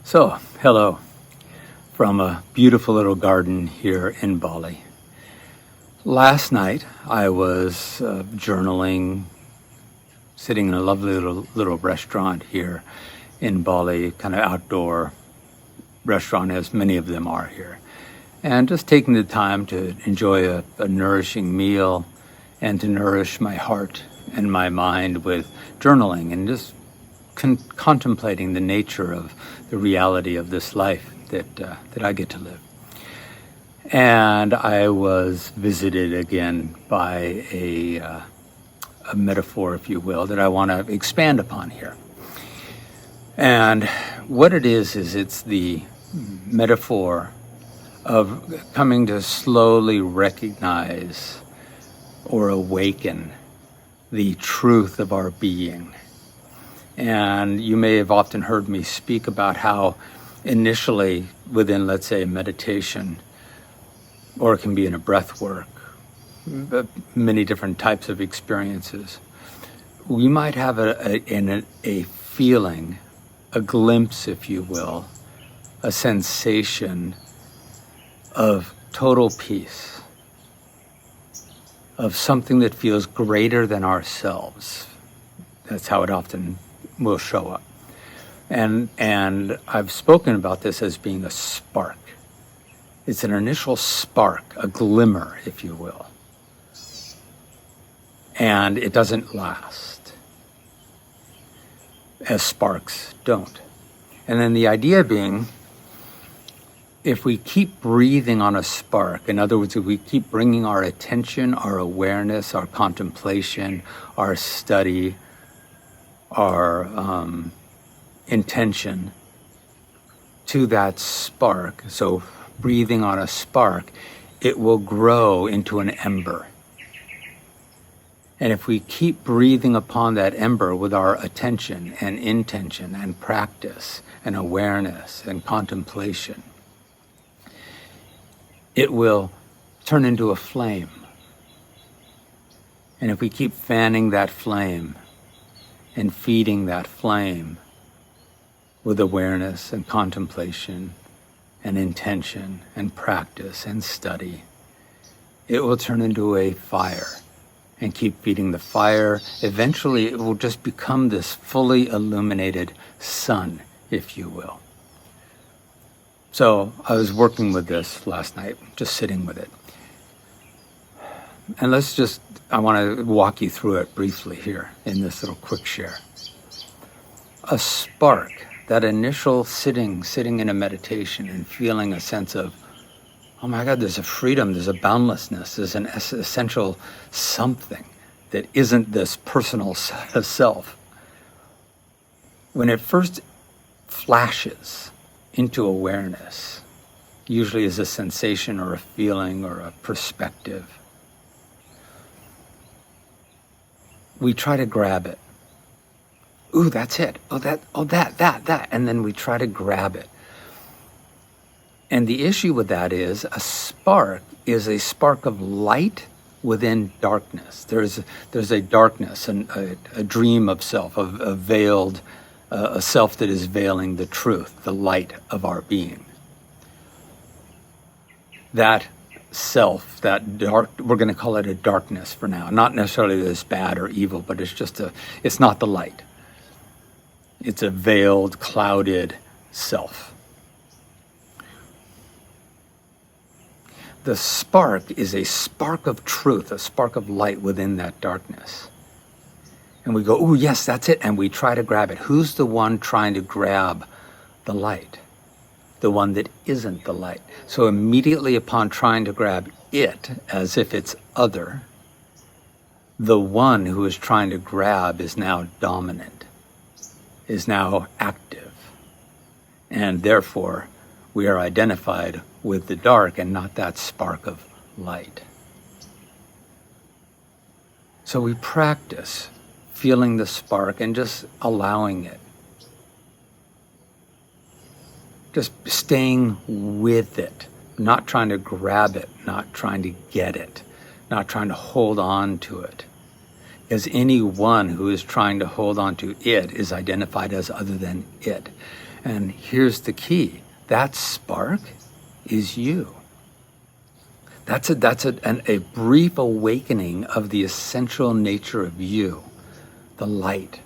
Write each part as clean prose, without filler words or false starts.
So, hello from a beautiful little garden here in Bali. Last night I was journaling, sitting in a lovely little restaurant here in Bali, kind of outdoor restaurant as many of them are here. And just taking the time to enjoy a nourishing meal and to nourish my heart and my mind with journaling and just contemplating the nature of the reality of this life that I get to live. And I was visited again by a metaphor, if you will, that I want to expand upon here. And what it is it's the metaphor of coming to slowly recognize or awaken the truth of our being. And you may have often heard me speak about how initially within, let's say, a meditation, or it can be in a breath work, many different types of experiences, we might have a feeling, a glimpse, if you will, a sensation of total peace, of something that feels greater than ourselves. That's how it often will show up. And I've spoken about this as being a spark. It's an initial spark, a glimmer, if you will. And it doesn't last, as sparks don't. And then the idea being, if we keep breathing on a spark, in other words, if we keep bringing our attention, our awareness, our contemplation, our study, our intention to that spark, so breathing on a spark, it will grow into an ember. And if we keep breathing upon that ember with our attention and intention and practice and awareness and contemplation, it will turn into a flame. And if we keep fanning that flame and feeding that flame with awareness and contemplation and intention and practice and study, it will turn into a fire and keep feeding the fire. Eventually, it will just become this fully illuminated sun, if you will. So I was working with this last night, just sitting with it. And I want to walk you through it briefly here in this little quick share. A spark, that initial sitting in a meditation and feeling a sense of, oh my God, there's a freedom, there's a boundlessness, there's an essential something that isn't this personal self. When it first flashes into awareness, usually as a sensation or a feeling or a perspective, we try to grab it. Ooh, that's it. That. And then we try to grab it. And the issue with that is a spark is a spark of light within darkness. There's a darkness, and a dream of self, a veiled, a self that is veiling the truth, the light of our being. That self, that dark, we're going to call it a darkness for now. Not necessarily that it's bad or evil, but it's not the light. It's a veiled, clouded self. The spark is a spark of truth, a spark of light within that darkness. And we go, oh yes, that's it. And we try to grab it. Who's the one trying to grab the light? The one that isn't the light. So immediately upon trying to grab it, as if it's other, the one who is trying to grab is now dominant, is now active. And therefore, we are identified with the dark and not that spark of light. So we practice feeling the spark and just allowing it. Just staying with it, not trying to grab it, not trying to get it, not trying to hold on to it. Because anyone who is trying to hold on to it is identified as other than it. And here's the key. That spark is you. That's a brief awakening of the essential nature of you, the light,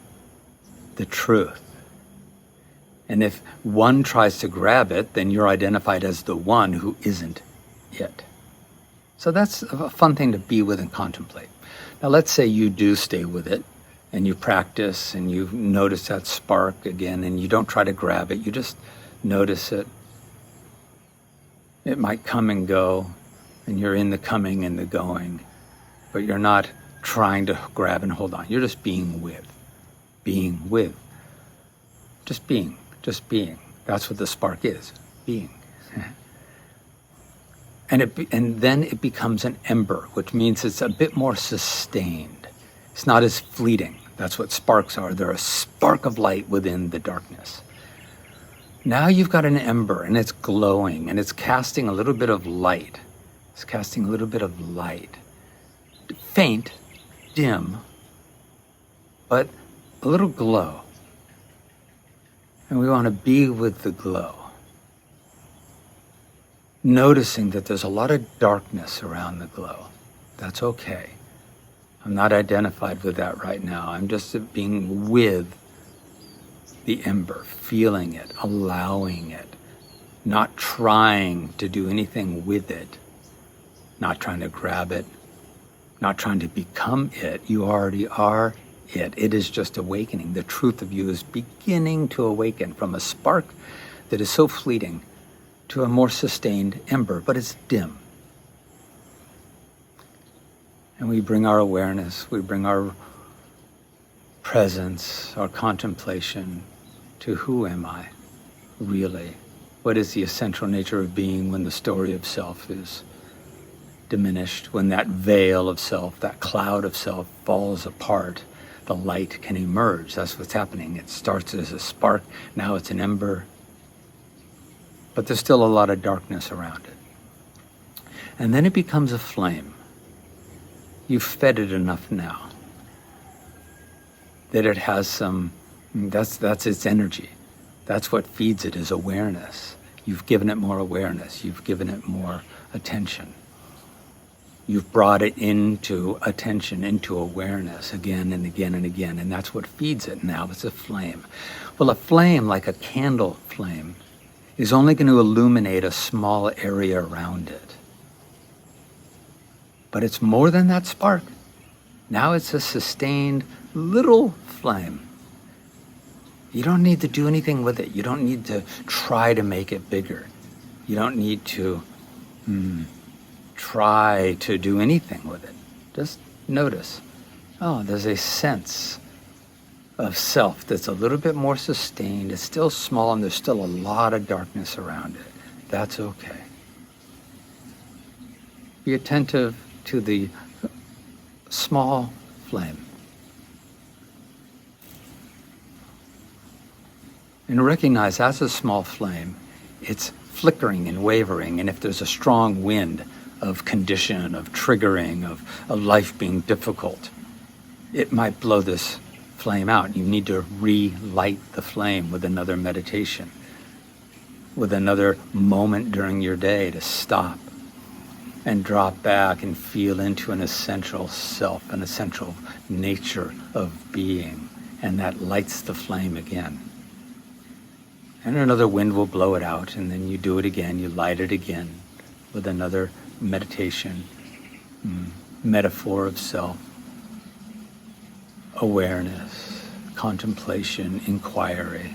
the truth. And if one tries to grab it, then you're identified as the one who isn't it. So that's a fun thing to be with and contemplate. Now let's say you do stay with it and you practice and you notice that spark again and you don't try to grab it, you just notice it. It might come and go, and you're in the coming and the going, but you're not trying to grab and hold on. You're just being with, just being. That's what the spark is, being. And then it becomes an ember, which means it's a bit more sustained. It's not as fleeting. That's what sparks are. They're a spark of light within the darkness. Now you've got an ember, and it's glowing, and it's casting a little bit of light. It's casting a little bit of light. Faint, dim, but a little glow. And we want to be with the glow. Noticing that there's a lot of darkness around the glow. That's okay. I'm not identified with that right now. I'm just being with the ember, feeling it, allowing it, not trying to do anything with it, not trying to grab it, not trying to become it. You already are it. It is just awakening. The truth of you is beginning to awaken from a spark that is so fleeting to a more sustained ember, but it's dim. And we bring our awareness, we bring our presence, our contemplation to who am I really? What is the essential nature of being when the story of self is diminished, when that veil of self, that cloud of self falls apart, the light can emerge. That's what's happening. It starts as a spark, now it's an ember, but there's still a lot of darkness around it. And then it becomes a flame. You've fed it enough now that it has some, that's its energy. That's what feeds it, is awareness. You've given it more awareness. You've given it more attention. You've brought it into attention, into awareness again and again and again, and that's what feeds it. Now it's a flame. Well, a flame, like a candle flame, is only going to illuminate a small area around it. But it's more than that spark. Now it's a sustained little flame. You don't need to do anything with it. You don't need to try to make it bigger. You don't need to try to do anything with it. Just notice, oh, there's a sense of self that's a little bit more sustained. It's still small and there's still a lot of darkness around it. That's okay. Be attentive to the small flame. And recognize as a small flame, it's flickering and wavering. And if there's a strong wind of condition, of triggering, of life being difficult, it might blow this flame out. You need to relight the flame with another meditation, with another moment during your day to stop and drop back and feel into an essential self, an essential nature of being. And that lights the flame again. And another wind will blow it out, and then you do it again, you light it again with another meditation, metaphor of self, awareness, contemplation, inquiry,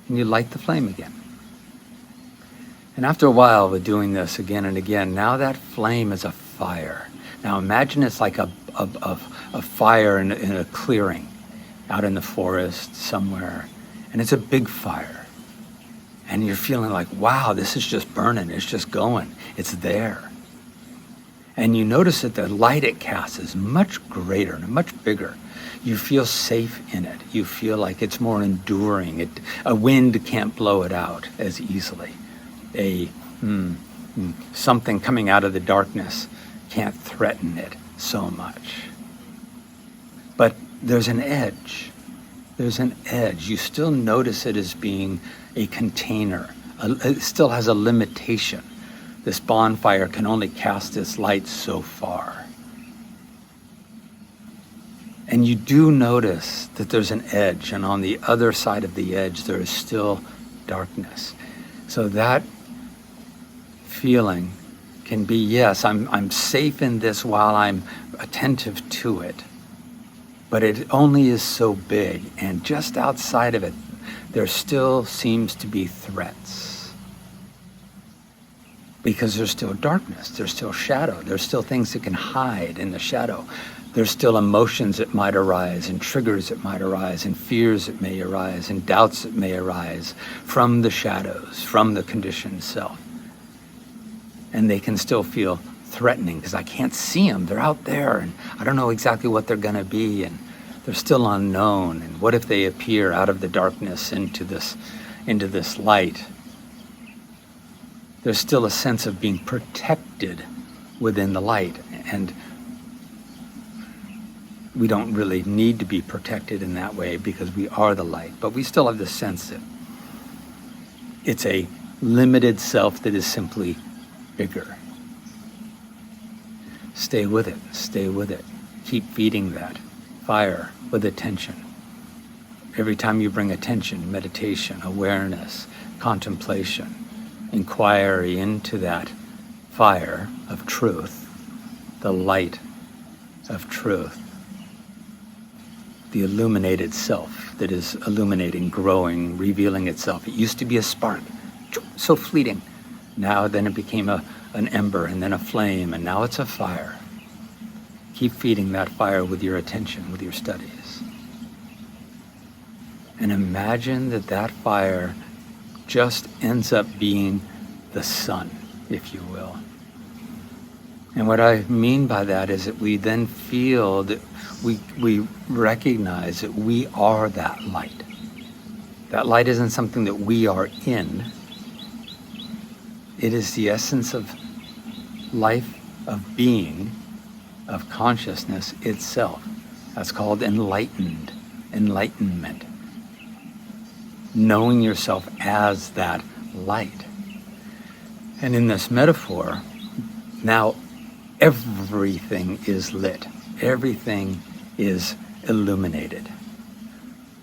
and you light the flame again. And after a while with doing this again and again, now that flame is a fire. Now imagine it's like a fire in a clearing out in the forest somewhere, and it's a big fire. And you're feeling like, wow, this is just burning, it's just going, it's there. And you notice that the light it casts is much greater and much bigger. You feel safe in it. You feel like it's more enduring. A wind can't blow it out as easily. Something coming out of the darkness can't threaten it so much. But there's an edge. There's an edge. You still notice it as being a container. It still has a limitation. This bonfire can only cast its light so far. And you do notice that there's an edge, and on the other side of the edge there is still darkness. So that feeling can be, yes, I'm safe in this while I'm attentive to it. But it only is so big, and just outside of it, there still seems to be threats. Because there's still darkness, there's still shadow, there's still things that can hide in the shadow. There's still emotions that might arise, and triggers that might arise, and fears that may arise, and doubts that may arise from the shadows, from the conditioned self. And they can still feel threatening because I can't see them. They're out there, and I don't know exactly what they're going to be, and they're still unknown. And what if they appear out of the darkness into this light? There's still a sense of being protected within the light, and we don't really need to be protected in that way because we are the light. But we still have the sense that it's a limited self that is simply bigger. Stay with it, stay with it. Keep feeding that fire with attention. Every time you bring attention, meditation, awareness, contemplation, inquiry into that fire of truth, the light of truth, the illuminated self that is illuminating, growing, revealing itself. It used to be a spark, so fleeting. Now then it became an ember, and then a flame, and now it's a fire. Keep feeding that fire with your attention, with your studies. And imagine that that fire just ends up being the sun, if you will. And what I mean by that is that we then feel that we recognize that we are that light. That light isn't something that we are in. It is the essence of life, of being, of consciousness itself. That's called enlightenment. Knowing yourself as that light. And in this metaphor, now everything is lit. Everything is illuminated.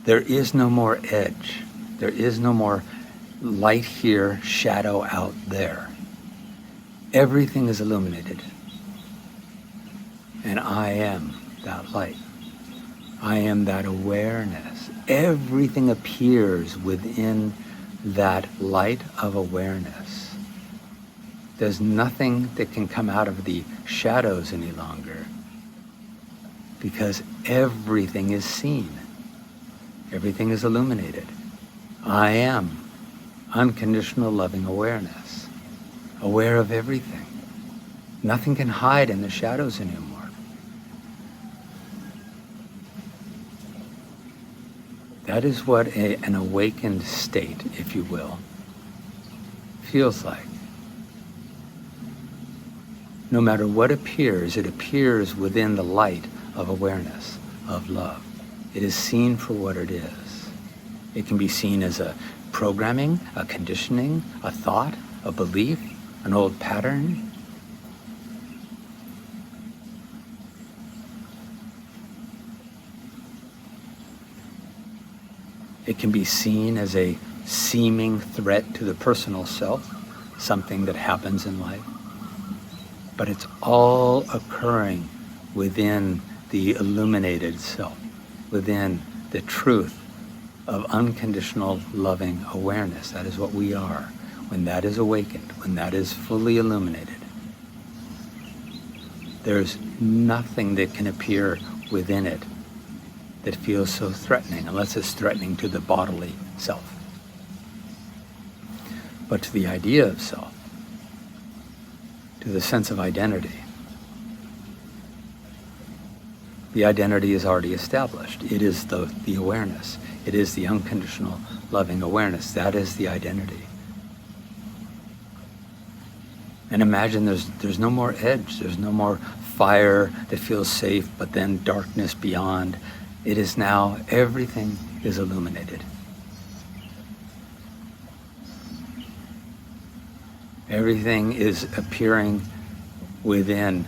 There is no more edge. There is no more light here, shadow out there. Everything is illuminated. And I am that light. I am that awareness. Everything appears within that light of awareness. There's nothing that can come out of the shadows any longer, because everything is seen. Everything is illuminated. I am unconditional loving awareness, aware of everything. Nothing can hide in the shadows anymore. That is what an awakened state, if you will, feels like. No matter what appears, it appears within the light of awareness, of love. It is seen for what it is. It can be seen as a programming, a conditioning, a thought, a belief, an old pattern. It can be seen as a seeming threat to the personal self, something that happens in life. But it's all occurring within the illuminated self, within the truth of unconditional loving awareness. That is what we are. When that is awakened, when that is fully illuminated, there's nothing that can appear within it that feels so threatening, unless it's threatening to the bodily self. But to the idea of self, to the sense of identity, the identity is already established. It is the awareness. It is the unconditional loving awareness. That is the identity. And imagine there's no more edge. There's no more fire that feels safe, but then darkness beyond. It is now, everything is illuminated. Everything is appearing within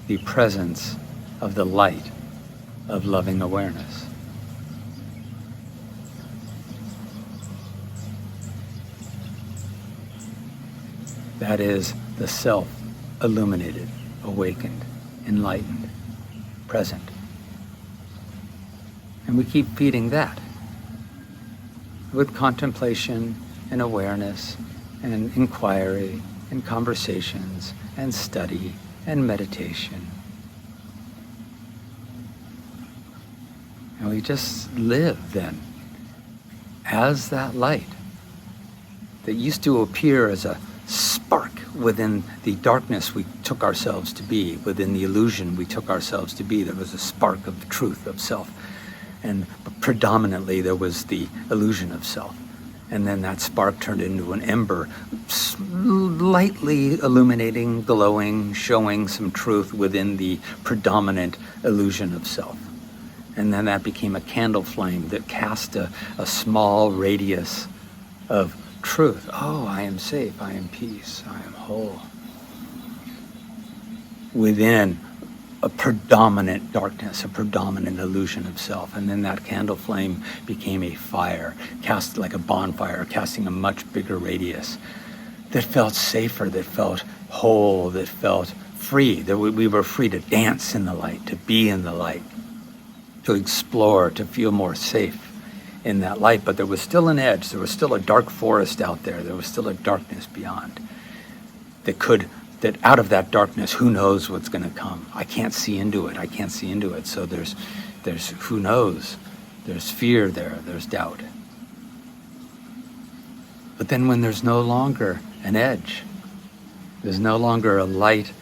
the presence of the light of loving awareness. That is the self illuminated, awakened, enlightened, present. And we keep feeding that with contemplation and awareness and inquiry and conversations and study and meditation. And we just live then as that light that used to appear as a spark within the darkness we took ourselves to be, within the illusion we took ourselves to be. There was a spark of the truth of self. And predominantly there was the illusion of self. And then that spark turned into an ember, lightly illuminating, glowing, showing some truth within the predominant illusion of self. And then that became a candle flame that cast a small radius of truth. Oh, I am safe, I am peace, I am whole. Within a predominant darkness, a predominant illusion of self. And then that candle flame became a fire, cast like a bonfire, casting a much bigger radius that felt safer, that felt whole, that felt free, that we were free to dance in the light, to be in the light, to explore, to feel more safe in that light. But there was still an edge, there was still a dark forest out there, there was still a darkness beyond that out of that darkness, who knows what's going to come? I can't see into it. So there's who knows? There's fear there, there's doubt. But then when there's no longer an edge, there's no longer a light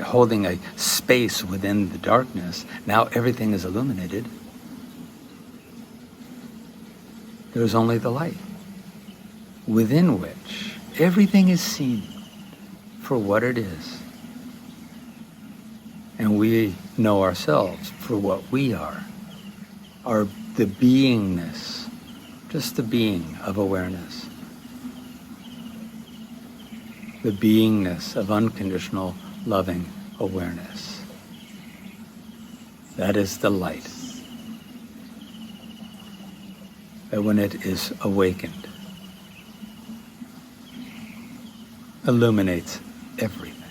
holding a space within the darkness, now everything is illuminated. There's only the light, within which everything is seen for what it is. And we know ourselves for what we are the beingness, just the being of awareness, the beingness of unconditional loving awareness. That is the light. That when it is awakened, illuminates everything.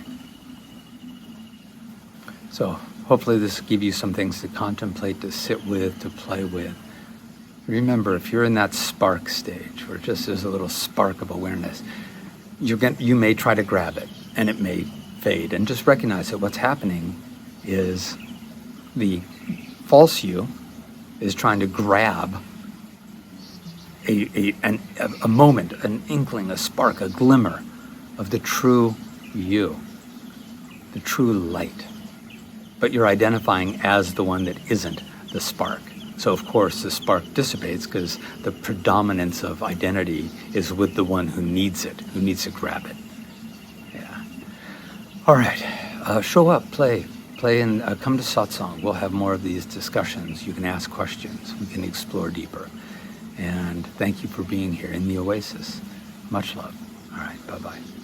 So hopefully this will give you some things to contemplate, to sit with, to play with. Remember, if you're in that spark stage, where just there's a little spark of awareness, you may try to grab it, and it may fade. And just recognize that what's happening is the false you is trying to grab a moment, an inkling, a spark, a glimmer of the true you, the true light. But you're identifying as the one that isn't the spark. So of course the spark dissipates because the predominance of identity is with the one who needs it, who needs to grab it. Yeah. All right, show up, play and come to satsang. We'll have more of these discussions. You can ask questions. We can explore deeper. And thank you for being here in the oasis. Much love. All right, bye-bye.